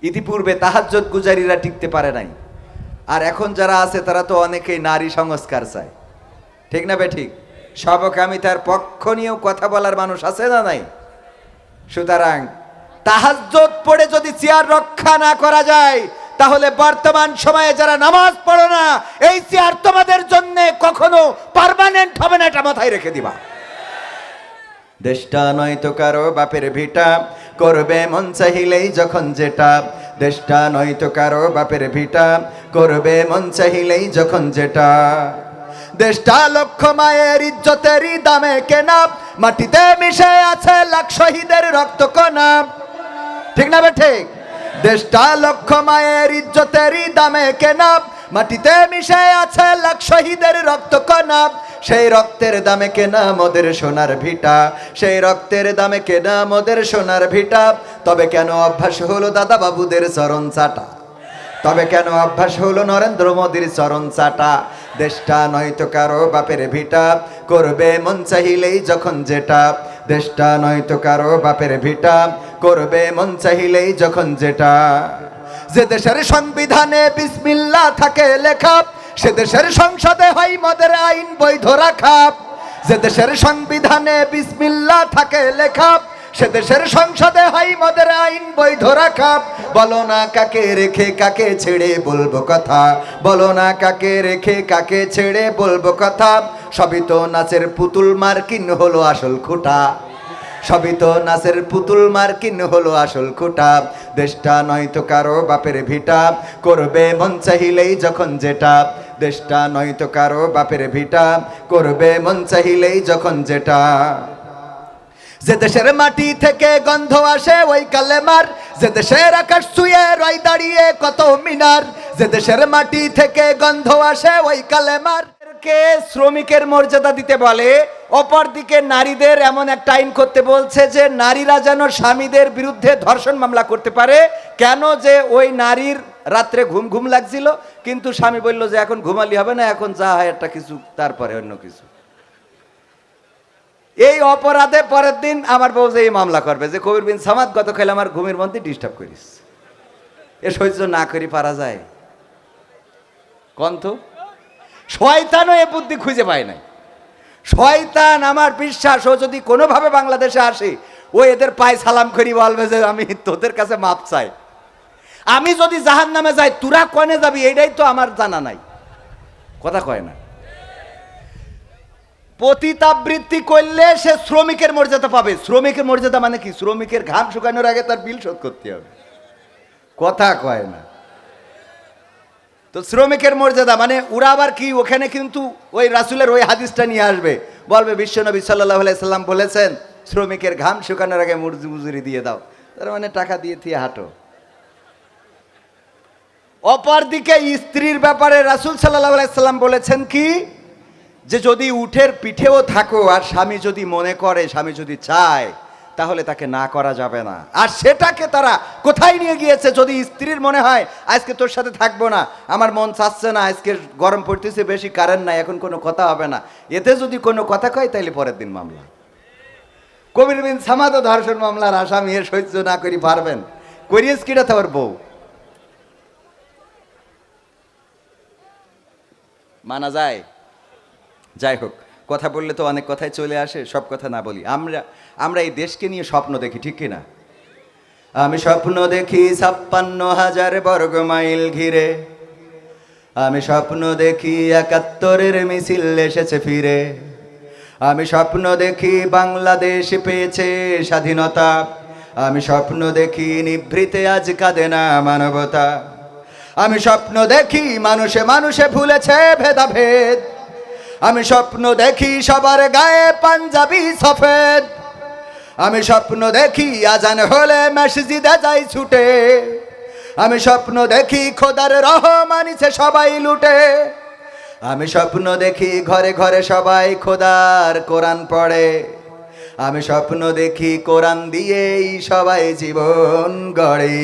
ইতিপূর্বে তাহাজ্জুদ গুজারিরা টিকতে পারে নাই, আর এখন যারা আছে তারা তো অনেকেই নারী সংস্কার চায়, ঠিক না বে ঠিক? সমকামিতার পক্ষ নিয়েও কথা বলার মানুষ আছে না নাই? সুতরাং তাহাজ্জুদ পড়ে যদি চেয়ার রক্ষা না করা যায়, তাহলে বর্তমান সময়ে যারা নামাজ পড়ো না, এই চেয়ার তোমাদের জন্য কখনো পার্মানেন্ট হবে না, এটা মাথায় রেখে দিবা। দেশটা নয়তো কারো বাপের ভিটা, করবে মন চাহিলেই যখন যেটা। দেশটা নয়তো কারো বাপের ভিটা, করবে মন চাহিলেই যখন যেটা। দেশটা লক্ষ মায়ের ইজ্জতেরই দামে কেনা, মাটিতে মিশে আছে লাখ শহীদের রক্ত কণা, ঠিক না বে ঠিক? দেশটা লক্ষ মায়ের ইজ্জতেরই দামে কেনা, মাটিতে মিশে আছে লাখ শহীদের রক্ত কণা। সেই রক্তের দামে কেনা মোদের সোনার ভিটা, সেই রক্তের দামে কেনা মোদের সোনার ভিটা। তবে কেন অভ্যাস হলো দাদা বাবুদের চরণ চাটা? তবে কেন অভ্যাস হলো নরেন্দ্র মোদীর চরণ চাটা? দেশটা নয়তো কারো বাপের ভিটা, করবে মন চাহিলেই যখন যেটা। দেশটা নয়তো কারো বাপের ভিটা, করবে মন চাহিলেই যখন যেটা। যে দেশের সংবিধানে বিসমিল্লাহ থাকে লেখা, সে দেশের সংসদে হয় মদের আইন বৈধ রাখা। যে দেশের সংবিধানে বিসমিল্লাহ থাকে লেখা, সে দেশের সংসদে হয় মদের আইন বৈধ রাখা। বলো না কাকে রেখে কাকে ছেড়ে বলবো কথা, বলো না কাকে রেখে কাকে ছেড়ে বলবো কথা। সবই তো নাচের পুতুল মার্কিন হলো আসল খুঁটা, সবই তো নাচের পুতুল মার্কিন হলো আসল খুঁটা। দেশটা নয়তো কারো বাপের ভিটা, করবে মন চাহিলেই যখন যেটা। দেশটা নয়তো কারো বাপের ভিটা, করবে মন চাহিলেই যখন যেটা। যে দেশের মাটি থেকে গন্ধ আসে ওই কালেমার, যে দেশের আকাশ ছুঁয়ে রয় দাঁড়িয়ে কত মিনার। যে দেশের মাটি থেকে গন্ধ আসে ওই কালেমার। কে শ্রমিকের মর্যাদা দিতে বলে, অপরদিকে নারীদের এমন একটা আইন করতে বলছে যে নারীরা যেন স্বামীদের বিরুদ্ধে ধর্ষণ মামলা করতে পারে। কেন? যে ওই নারীর রাত্রে ঘুম ঘুম লাগছিল, কিন্তু স্বামী বলল যে এখন ঘুমালি হবে না, এখন যা হয় একটা কিছু, তারপরে অন্য কিছু। এই অপরাধে পরের দিন আমার বউ যে এই মামলা করবে যে কবির বিন সামাদ গতকাল আমার ঘুমের মধ্যে ডিস্টার্ব করিস। এ সহ্য না করি পারা যায়? কন্ত শয়তানও এ বুদ্ধি খুঁজে পায় নাই। শয়তান আমার বিশ্বাস ও যদি কোনোভাবে বাংলাদেশে আসে, ও এদের পায়ে সালাম করি বলবে যে আমি তোদের কাছে মাপ চাই। আমি যদি জাহান্নামে যাই, তোরা কনে যাবি এইটাই তো আমার জানা নাই। কথা কয় না। পতিতাবৃত্তি করলে সে শ্রমিকের মর্যাদা পাবে। শ্রমিকের মর্যাদা মানে কি? শ্রমিকের ঘাম শুকানোর আগে তার বিল শোধ করতে হবে। কথা কয় না। তো শ্রমিকের মর্যাদা মানে ওরা আবার কি, ওখানে কিন্তু ওই রাসূলের ওই হাদিসটা নিয়ে আসবে, বলবে বিশ্বনবী সাল্লাল্লাহু আলাইহি সাল্লাম বলেছেন শ্রমিকের ঘাম শুকানোর আগে মজুরি দিয়ে দাও, তার মানে টাকা দিয়ে হাঁটো। অপরদিকে স্ত্রীর ব্যাপারে রাসূল সাল্লাল্লাহু আলাইহি সাল্লাম বলেছেন কি, যে যদি উঠের পিঠেও থাকো আর স্বামী যদি মনে করে, স্বামী যদি চায়, তাহলে তাকে না করা যাবে না। আর সেটাকে তারা কোথায় নিয়ে গিয়েছে? যদি স্ত্রীর মনে হয় আজকে তোর সাথে থাকবো না, আমার মন চাচ্ছে না, আজকে গরম পড়তেছে বেশি, কারেন্ট নাই, এখন কোনো কথা হবে না, এতে যদি কোনো কথা কয় তাহলে পরের দিন মামলা। কবির বিন সামাদ ধর্ষণ মামলার আসামি, এর সহ্য না করি পারবেন? করিয়েছ কিটা তোর বউ? মানা যায়? যাই হোক, কথা বললে তো অনেক কথাই চলে আসে, সব কথা না বলি। আমরা এই দেশকে নিয়ে স্বপ্ন দেখি, ঠিক কিনা? আমি স্বপ্ন দেখি ৫৬,০০০ বর্গ মাইল ঘিরে, আমি স্বপ্ন দেখি ৭১-এর মিছিল এসেছে ফিরে, আমি স্বপ্ন দেখি বাংলাদেশ পেয়েছে স্বাধীনতা, আমি স্বপ্ন দেখি নিভৃতে আজ কাঁদে না মানবতা, আমি স্বপ্ন দেখি মানুষে মানুষে ভুলেছে ভেদাভেদ, আমি স্বপ্ন দেখি সবার গায়ে পাঞ্জাবি সফেদ, আমি স্বপ্ন দেখি আজান হলে মসজিদে যাই ছুটে, আমি স্বপ্ন দেখি খোদার রহমানিছে সবাই লুটে, আমি স্বপ্ন দেখি ঘরে ঘরে সবাই খোদার কোরআন পড়ে, আমি স্বপ্ন দেখি কোরআন দিয়েই সবাই জীবন গড়ে।